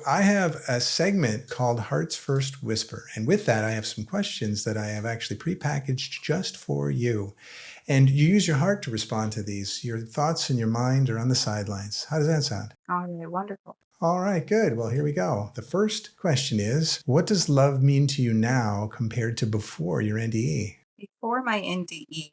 I have a segment called Heart's First Whisper. And with that, I have some questions that I have actually prepackaged just for you. And you use your heart to respond to these. Your thoughts and your mind are on the sidelines. How does that sound? All right, wonderful. All right, good. Well, here we go. The first question is, what does love mean to you now compared to before your NDE? Before my NDE,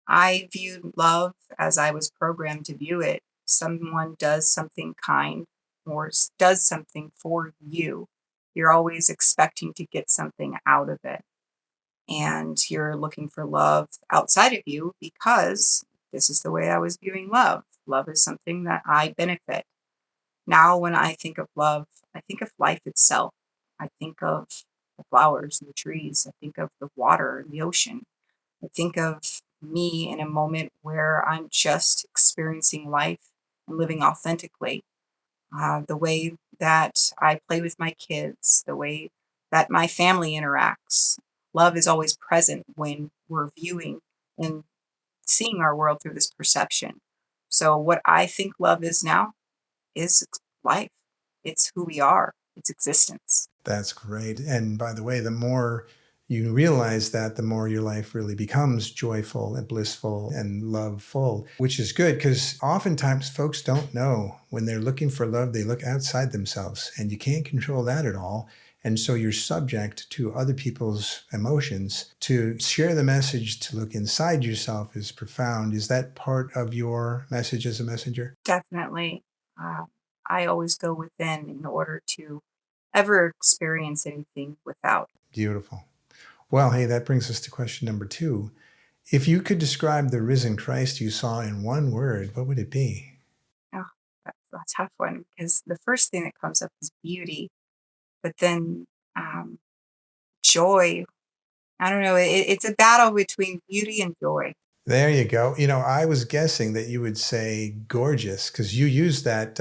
I viewed love as I was programmed to view it. Someone does something kind or does something for you. You're always expecting to get something out of it. And you're looking for love outside of you because this is the way I was viewing love. Love is something that I benefit. Now, when I think of love, I think of life itself. I think of the flowers and the trees. I think of the water and the ocean. I think of me in a moment where I'm just experiencing life and living authentically. The way that I play with my kids, the way that my family interacts. Love is always present when we're viewing and seeing our world through this perception. So, what I think love is now is life. It's who we are, it's existence. That's great. And by the way, the more you realize that, the more your life really becomes joyful and blissful and loveful, which is good because oftentimes folks don't know when they're looking for love, they look outside themselves and you can't control that at all. And so you're subject to other people's emotions. To share the message to look inside yourself is profound. Is that part of your message as a messenger? Definitely. Uh, I always go within in order to ever experience anything without. Beautiful. Well, hey, that brings us to question number two. If you could describe the risen Christ you saw in one word, what would it be? Oh, that's a tough one because the first thing that comes up is beauty, but then um, joy. I don't know. It's a battle between beauty and joy. There you go. I was guessing that you would say gorgeous because you used that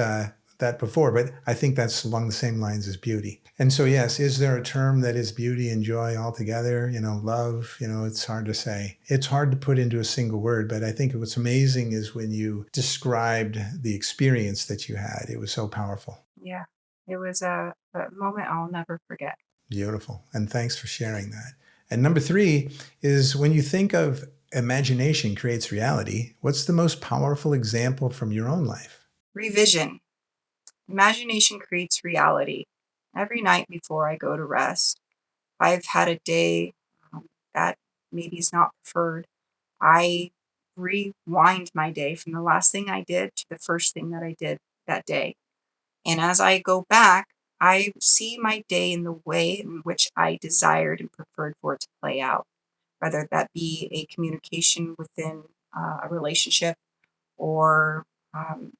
before, but I think that's along the same lines as beauty. And so, yes, is there a term that is beauty and joy all together? Love. It's hard to say. It's hard to put into a single word, but I think what's amazing is when you described the experience that you had. It was so powerful. Yeah, it was a moment I'll never forget. Beautiful. And thanks for sharing that. And number three is when you think of imagination creates reality, what's the most powerful example from your own life? Revision. Imagination creates reality. Every night before I go to rest, if I've had a day that maybe is not preferred, I rewind my day from the last thing I did to the first thing that I did that day. And as I go back, I see my day in the way in which I desired and preferred for it to play out, whether that be a communication within a relationship or um,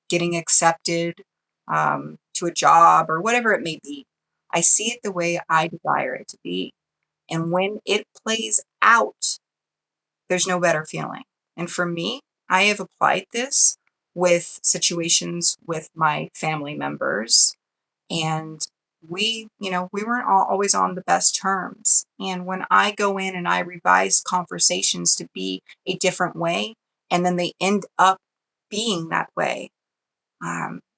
getting accepted to a job or whatever it may be. I see it the way I desire it to be. And when it plays out, there's no better feeling. And for me, I have applied this with situations with my family members, and we weren't always on the best terms. And when I go in and I revise conversations to be a different way, and then they end up being that way,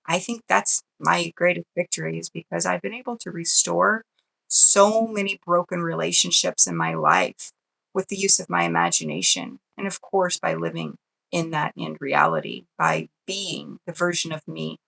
I think that's my greatest victory is because I've been able to restore so many broken relationships in my life with the use of my imagination. And of course, by living in that end reality, by being the version of me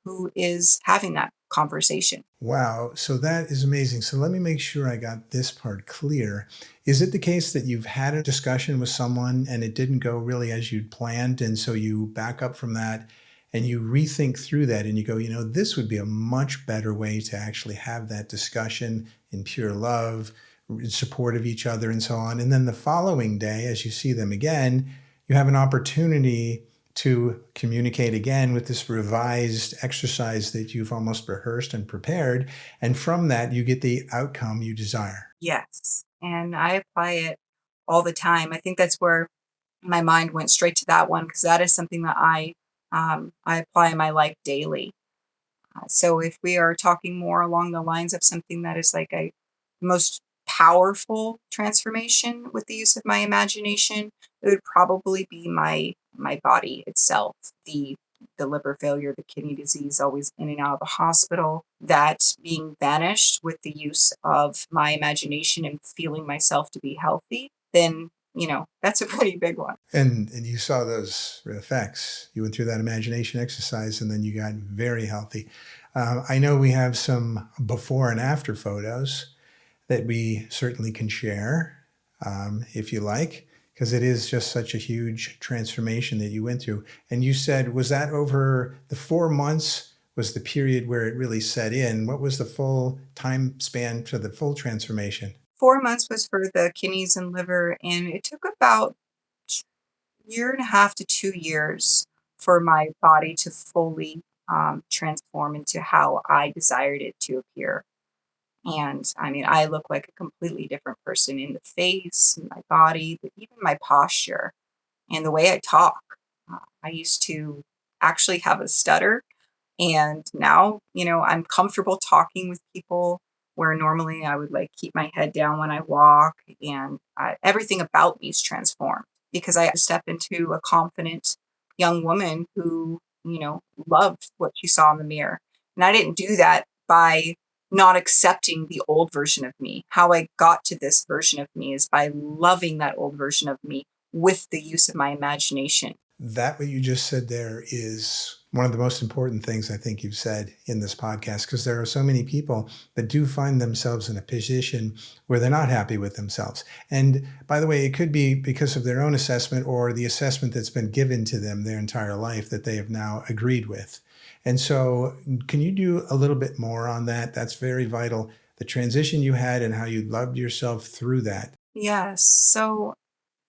who is having that conversation. Wow. So that is amazing. So let me make sure I got this part clear. Is it the case that you've had a discussion with someone and it didn't go really as you'd planned? And so you back up from that and you rethink through that and you go, this would be a much better way to actually have that discussion in pure love, in support of each other, and so on. And then the following day, as you see them again, you have an opportunity to communicate again with this revised exercise that you've almost rehearsed and prepared. And from that, you get the outcome you desire. Yes. And I apply it all the time. I think that's where my mind went straight to that one because that is something that I apply in my life daily. So if we are talking more along the lines of something that is like a most powerful transformation with the use of my imagination, it would probably be my body itself, the the liver failure, the kidney disease, always in and out of the hospital, that being banished with the use of my imagination and feeling myself to be healthy, then, that's a pretty big one. And you saw those effects. You went through that imagination exercise, and then you got very healthy. I know we have some before and after photos that we certainly can share, if you like, because it is just such a huge transformation that you went through. And you said, was that over the 4 months? Was the period where it really set in? What was the full time span to the full transformation? 4 months was for the kidneys and liver, and it took about year and a half to 2 years for my body to fully transform into how I desired it to appear. And I mean, I look like a completely different person in the face, in my body, but even my posture and the way I talk. I used to actually have a stutter, and now, I'm comfortable talking with people where normally I would like keep my head down when I walk, and everything about me is transformed because I step into a confident young woman who, loved what she saw in the mirror. And I didn't do that by not accepting the old version of me. How I got to this version of me is by loving that old version of me with the use of my imagination. That what you just said there is one of the most important things I think you've said in this podcast, because there are so many people that do find themselves in a position where they're not happy with themselves. And by the way, it could be because of their own assessment or the assessment that's been given to them their entire life that they have now agreed with. And so, can you do a little bit more on that? That's very vital. The transition you had and how you loved yourself through that. Yes. So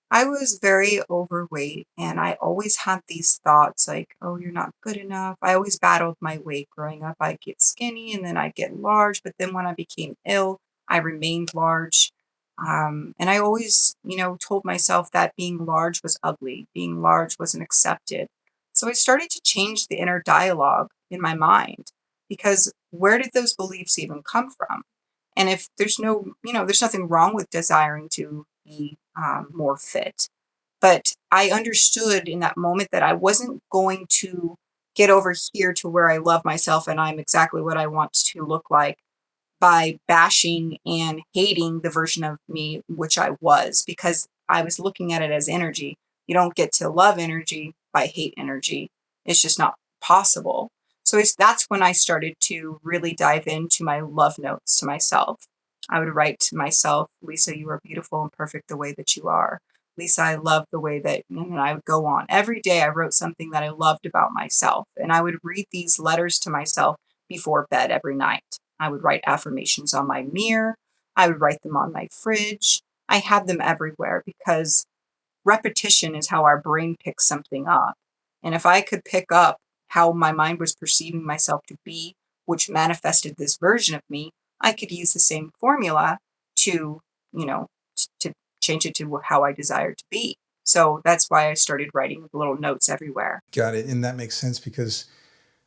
I was very overweight and I always had these thoughts like, oh, you're not good enough. I always battled my weight growing up. I'd get skinny and then I'd get large, but then when I became ill, I remained large. And I always, told myself that being large was ugly, being large wasn't accepted. So I started to change the inner dialogue in my mind because where did those beliefs even come from? And if there's no, there's nothing wrong with desiring to be more fit. But I understood in that moment that I wasn't going to get over here to where I love myself and I'm exactly what I want to look like by bashing and hating the version of me which I was because I was looking at it as energy. You don't get to love energy by hate energy. It's just not possible. So that's when I started to really dive into my love notes to myself. I would write to myself, Lisa, you are beautiful and perfect the way that you are. Lisa, I love the way that, and I would go on. Every day I wrote something that I loved about myself. And I would read these letters to myself before bed every night. I would write affirmations on my mirror. I would write them on my fridge. I had them everywhere because repetition is how our brain picks something up. And if I could pick up how my mind was perceiving myself to be, which manifested this version of me, I could use the same formula to, to change it to how I desired to be. So that's why I started writing little notes everywhere. Got it. And that makes sense because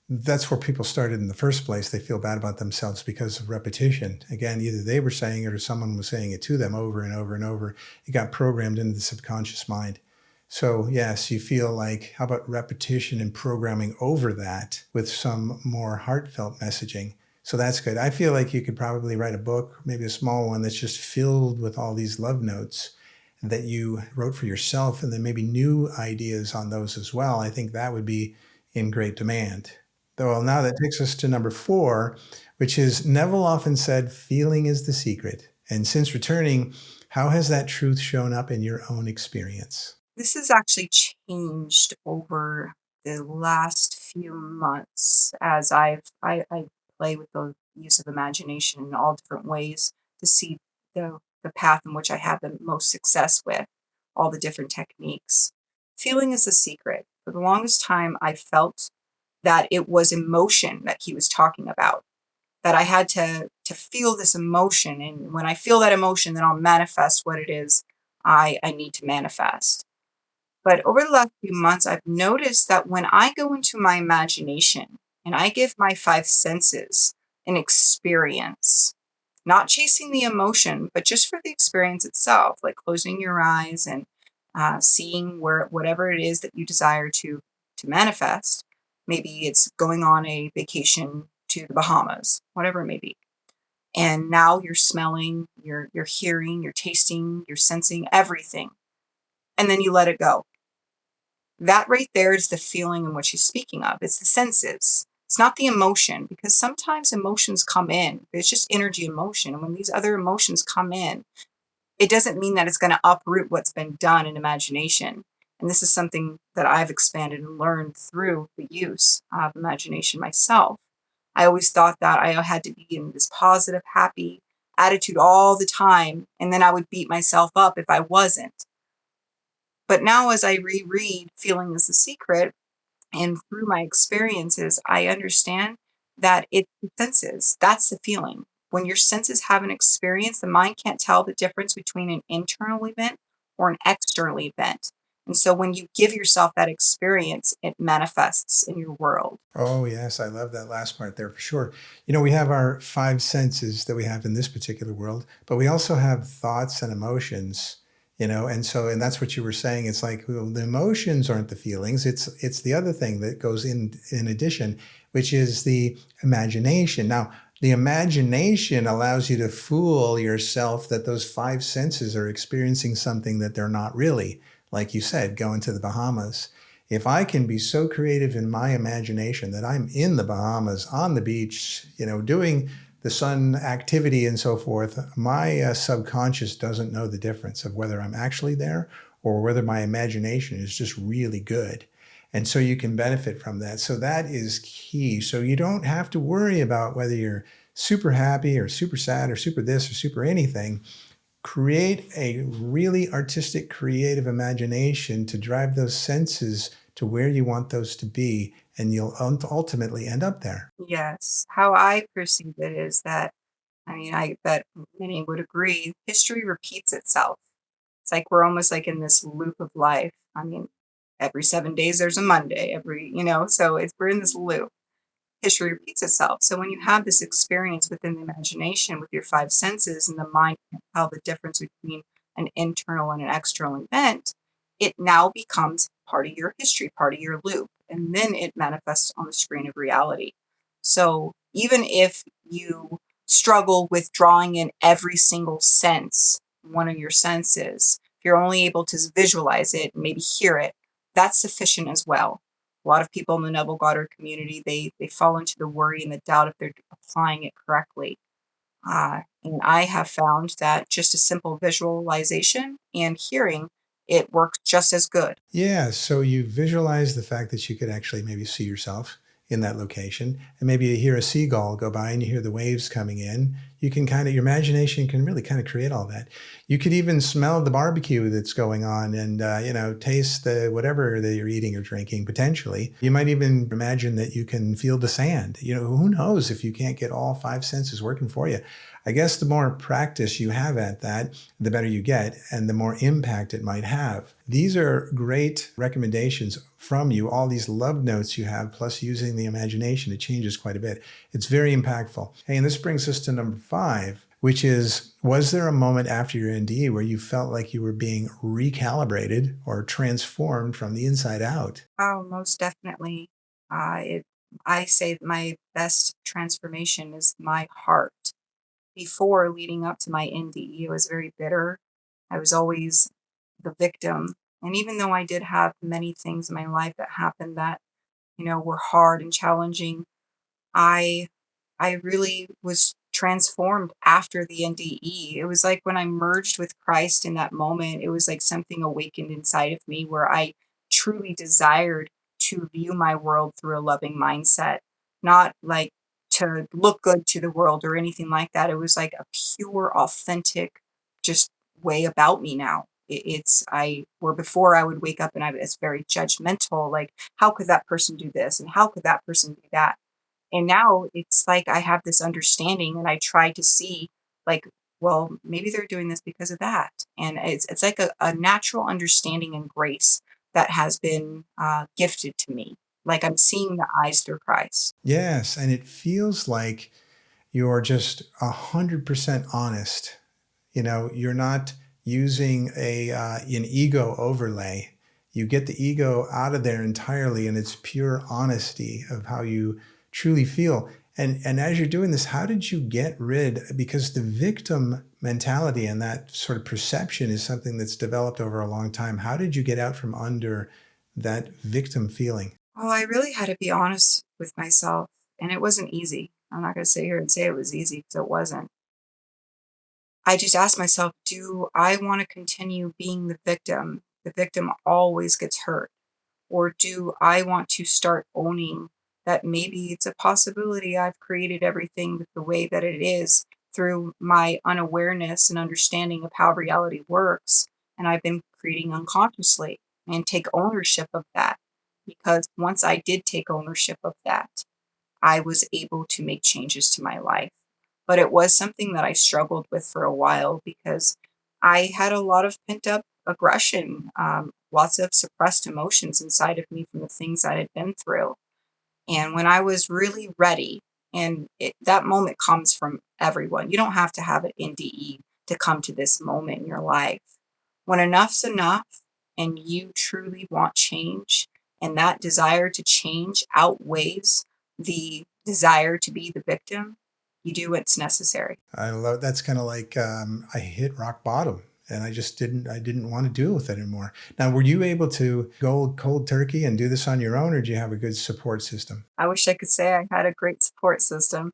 that's where people started in the first place. They feel bad about themselves because of repetition. Again, either they were saying it or someone was saying it to them over and over and over. It got programmed into the subconscious mind. So, yes, you feel like, how about repetition and programming over that with some more heartfelt messaging? So that's good. I feel like you could probably write a book, maybe a small one that's just filled with all these love notes that you wrote for yourself and then maybe new ideas on those as well. I think that would be in great demand. Well, now that takes us to number four, which is Neville often said, feeling is the secret. And since returning, how has that truth shown up in your own experience? This has actually changed over the last few months as I play with the use of imagination in all different ways to see the path in which I have the most success with all the different techniques. Feeling is the secret. For the longest time, I felt that it was emotion that he was talking about, that I had to feel this emotion. And when I feel that emotion, then I'll manifest what it is I need to manifest. But over the last few months, I've noticed that when I go into my imagination and I give my five senses an experience, not chasing the emotion, but just for the experience itself, like closing your eyes and seeing where whatever it is that you desire to manifest, Maybe it's going on a vacation to the Bahamas, whatever it may be. And now you're smelling, you're hearing, you're tasting, you're sensing everything, and then you let it go. That right there is the feeling in what she's speaking of. It's the senses. It's not the emotion, because sometimes emotions come in. It's just energy emotion. And when these other emotions come in, it doesn't mean that it's going to uproot what's been done in imagination. And this is something that I've expanded and learned through the use of imagination myself. I always thought that I had to be in this positive, happy attitude all the time, and then I would beat myself up if I wasn't. But now, as I reread Feeling is the Secret, and through my experiences, I understand that it's the senses. That's the feeling. When your senses have an experience, the mind can't tell the difference between an internal event or an external event. And so when you give yourself that experience, it manifests in your world. Oh, yes, I love that last part there for sure. We have our five senses that we have in this particular world, but we also have thoughts and emotions, and that's what you were saying. It's like, well, the emotions aren't the feelings. It's the other thing that goes in addition, which is the imagination. Now, the imagination allows you to fool yourself that those five senses are experiencing something that they're not really. Like you said, going to the Bahamas. If I can be so creative in my imagination that I'm in the Bahamas on the beach, doing the sun activity and so forth, my subconscious doesn't know the difference of whether I'm actually there or whether my imagination is just really good. And so you can benefit from that. So that is key. So you don't have to worry about whether you're super happy or super sad or super this or super anything. Create a really artistic, creative imagination to drive those senses to where you want those to be, and you'll ultimately end up there. Yes. How I perceive it is that, I mean, I bet many would agree, history repeats itself. It's like we're almost like in this loop of life. I mean, every 7 days there's a Monday, so we're in this loop. History repeats itself. So when you have this experience within the imagination with your five senses and the mind can't tell the difference between an internal and an external event, it now becomes part of your history, part of your loop, and then it manifests on the screen of reality. So even if you struggle with drawing in every single sense, one of your senses, if you're only able to visualize it and maybe hear it, that's sufficient as well. A lot of people in the Neville Goddard community, they fall into the worry and the doubt if they're applying it correctly. And I have found that just a simple visualization and hearing, it works just as good. Yeah, so you visualize the fact that you could actually maybe see yourself in that location, and maybe you hear a seagull go by and you hear the waves coming in. You can your imagination can really kind of create all that. You could even smell the barbecue that's going on and, taste the whatever that you're eating or drinking potentially. You might even imagine that you can feel the sand. Who knows if you can't get all five senses working for you. I guess the more practice you have at that, the better you get and the more impact it might have. These are great recommendations from you. All these love notes you have, plus using the imagination, it changes quite a bit. It's very impactful. Hey, and this brings us to number 5, which is, was there a moment after your NDE where you felt like you were being recalibrated or transformed from the inside out? Oh, most definitely. I say that my best transformation is my heart. Before leading up to my NDE, I was very bitter. I was always the victim. And even though I did have many things in my life that happened that, were hard and challenging, I I really was transformed after the NDE. It was like when I merged with Christ in that moment, it was like something awakened inside of me where I truly desired to view my world through a loving mindset, not like to look good to the world or anything like that. It was like a pure, authentic, just way about me now. Where before I would wake up and I was very judgmental, like, how could that person do this? And how could that person do that? And now it's like I have this understanding and I try to see, like, well, maybe they're doing this because of that. And it's like a natural understanding and grace that has been gifted to me. Like I'm seeing the eyes through Christ. Yes, and it feels like you're just 100% honest. You're not using an ego overlay. You get the ego out of there entirely, and it's pure honesty of how you truly feel. And as you're doing this, how did you get rid? Because the victim mentality and that sort of perception is something that's developed over a long time. How did you get out from under that victim feeling? Well, I really had to be honest with myself, and it wasn't easy. I'm not going to sit here and say it was easy because it wasn't. I just asked myself, do I want to continue being the victim? The victim always gets hurt. Or do I want to start owning that maybe it's a possibility I've created everything the way that it is through my unawareness and understanding of how reality works, and I've been creating unconsciously, and take ownership of that. Because once I did take ownership of that, I was able to make changes to my life. But it was something that I struggled with for a while because I had a lot of pent up aggression, lots of suppressed emotions inside of me from the things I had been through. And when I was really ready, and that moment comes from everyone, you don't have to have an NDE to come to this moment in your life. When enough's enough and you truly want change, and that desire to change outweighs the desire to be the victim, you do what's necessary. I love that's kind of like I hit rock bottom and I didn't want to deal with it anymore. Now, were you able to go cold turkey and do this on your own, or do you have a good support system? I wish I could say I had a great support system,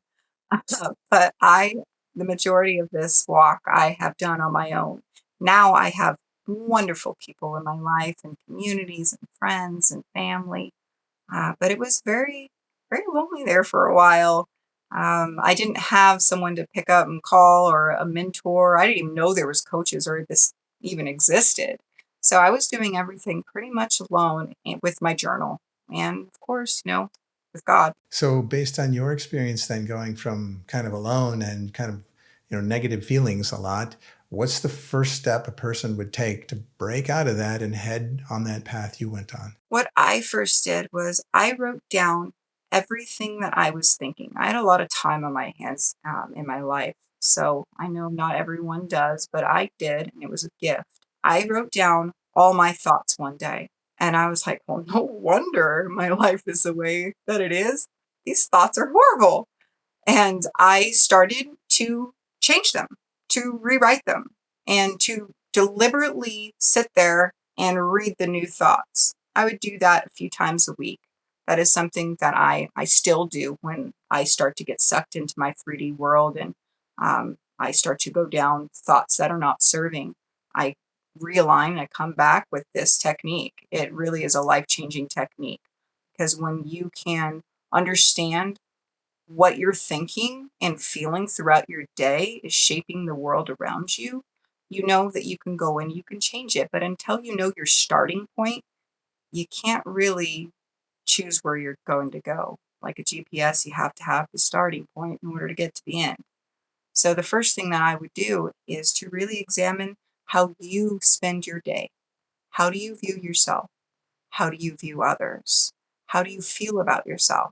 but the majority of this walk I have done on my own. Now I have wonderful people in my life and communities and friends and family. But it was very, very lonely there for a while. I didn't have someone to pick up and call or a mentor. I didn't even know there was coaches or this even existed. So I was doing everything pretty much alone with my journal, and of course, with God. So, based on your experience, then going from kind of alone and kind of negative feelings a lot, what's the first step a person would take to break out of that and head on that path you went on? What I first did was I wrote down everything that I was thinking. I had a lot of time on my hands in my life. So I know not everyone does, but I did, and it was a gift. I wrote down all my thoughts one day, and I was like, well, no wonder my life is the way that it is. These thoughts are horrible. And I started to change them, to rewrite them, and to deliberately sit there and read the new thoughts. I would do that a few times a week. That is something that I still do when I start to get sucked into my 3D world, and I start to go down thoughts that are not serving. I realign and I come back with this technique. It really is a life changing technique because when you can understand what you're thinking and feeling throughout your day is shaping the world around you, you know that you can go and you can change it. But until you know your starting point, you can't really choose where you're going to go. Like a GPS, you have to have the starting point in order to get to the end. So the first thing that I would do is to really examine how you spend your day. How do you view yourself? How do you view others? How do you feel about yourself?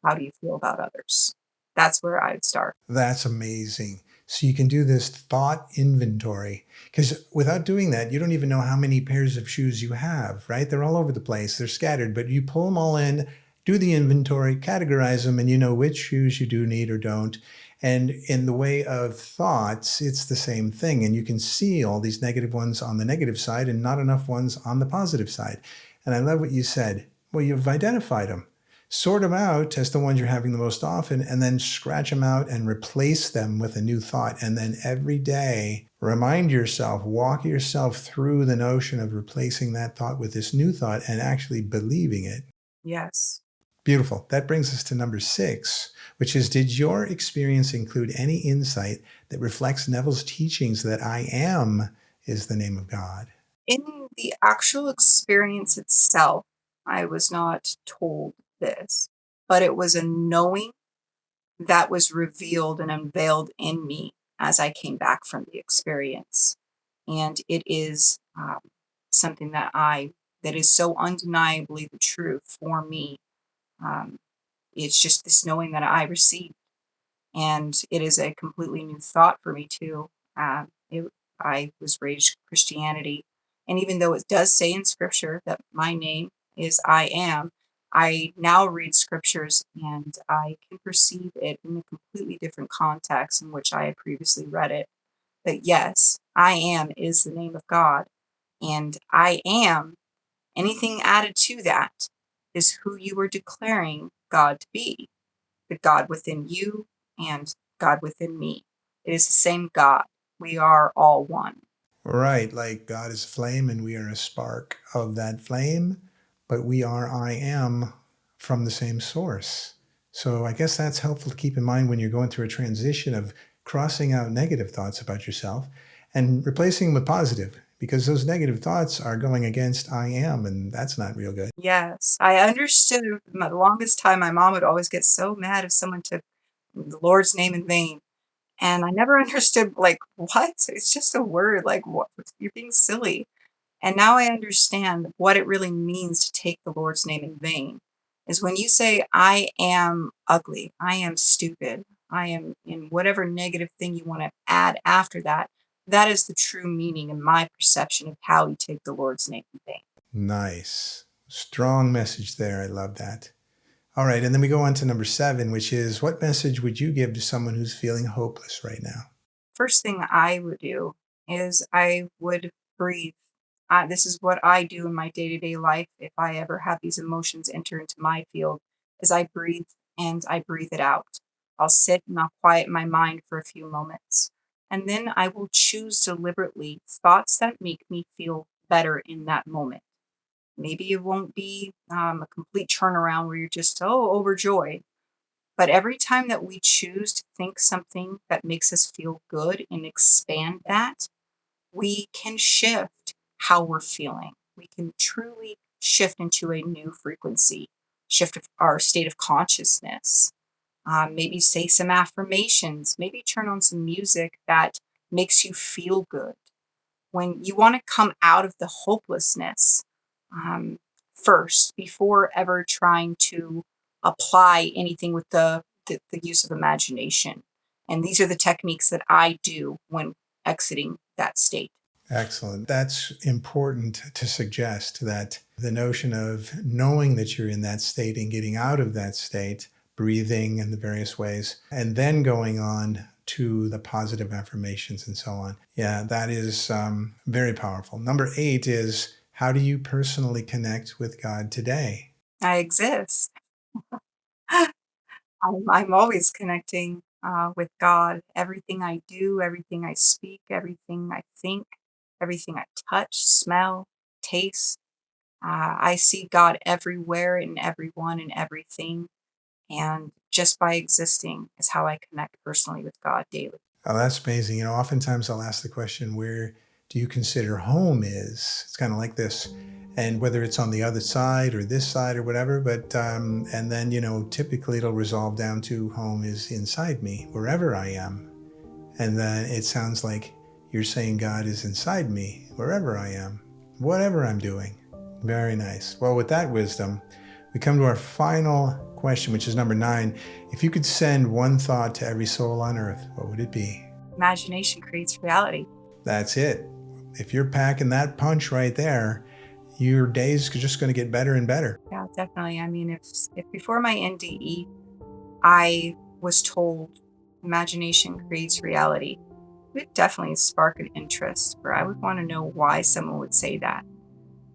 How do you feel about others? That's where I'd start. That's amazing. So you can do this thought inventory because without doing that, you don't even know how many pairs of shoes you have, right? They're all over the place, they're scattered, but you pull them all in, do the inventory, categorize them, and you know which shoes you do need or don't. And in the way of thoughts, it's the same thing. And you can see all these negative ones on the negative side and not enough ones on the positive side. And I love what you said. Well, you've identified them, sort them out as the ones you're having the most often, and then scratch them out and replace them with a new thought. And then every day, remind yourself, walk yourself through the notion of replacing that thought with this new thought and actually believing it. Yes. Beautiful. That brings us to number 6, which is, did your experience include any insight that reflects Neville's teachings that I am is the name of God? In the actual experience itself, I was not told this, but it was a knowing that was revealed and unveiled in me as I came back from the experience. And it is something that is so undeniably the truth for me. Um, it's just this knowing that I received, and it is a completely new thought for me too. I was raised Christianity, And even though it does say in scripture that my name is I am, I now read scriptures and I can perceive it in a completely different context in which I had previously read it. But yes, I am is the name of God. And I am, anything added to that, is who you are declaring God to be. The God within you and God within me. It is the same God. We are all one. Right, like God is a flame and we are a spark of that flame, but we are I am from the same source. So I guess that's helpful to keep in mind when you're going through a transition of crossing out negative thoughts about yourself and replacing them with positive, because those negative thoughts are going against I am, and that's not real good. Yes, I understood the longest time my mom would always get so mad if someone took the Lord's name in vain. And I never understood, like, what? It's just a word. Like, what? You're being silly. And now I understand what it really means to take the Lord's name in vain. Is when you say, I am ugly, I am stupid, I am in whatever negative thing you want to add after that, that is the true meaning in my perception of how you take the Lord's name in vain. Nice. Strong message there. I love that. All right. And then we go on to number 7, which is, what message would you give to someone who's feeling hopeless right now? First thing I would do is I would breathe. This is what I do in my day-to-day life if I ever have these emotions enter into my field, is I breathe and I breathe it out. I'll sit and I'll quiet my mind for a few moments. And then I will choose deliberately thoughts that make me feel better in that moment. Maybe it won't be a complete turnaround where you're just, oh, overjoyed. But every time that we choose to think something that makes us feel good and expand that, we can shift how we're feeling. We can truly shift into a new frequency, shift our state of consciousness. Maybe say some affirmations, maybe turn on some music that makes you feel good. When you want to come out of the hopelessness, um, first, before ever trying to apply anything with the use of imagination. And these are the techniques that I do when exiting that state. Excellent. That's important to suggest, that the notion of knowing that you're in that state and getting out of that state, breathing in the various ways, and then going on to the positive affirmations and so on. Yeah, that is very powerful. Number 8 is, how do you personally connect with God today? I exist. I'm always connecting with God. Everything I do, everything I speak, everything I think, everything I touch, smell, taste. I see God everywhere in everyone and everything. And just by existing is how I connect personally with God daily. Oh, that's amazing. Oftentimes I'll ask the question, where do you consider home is? It's kind of like this. And whether it's on the other side or this side or whatever, but, and then, typically it'll resolve down to home is inside me, wherever I am. And then it sounds like you're saying God is inside me, wherever I am, whatever I'm doing. Very nice. Well, with that wisdom, we come to our final question, which is number 9. If you could send one thought to every soul on earth, what would it be? Imagination creates reality. That's it. If you're packing that punch right there, your day's just going to get better and better. Yeah, definitely. I mean, if before my NDE, I was told imagination creates reality, it would definitely spark an interest where I would want to know why someone would say that.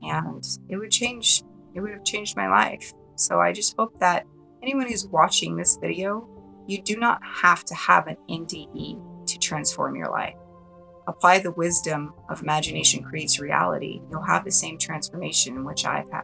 And it would have changed my life. So I just hope that anyone who's watching this video, you do not have to have an NDE to transform your life. Apply the wisdom of imagination creates reality. You'll have the same transformation in which I've had.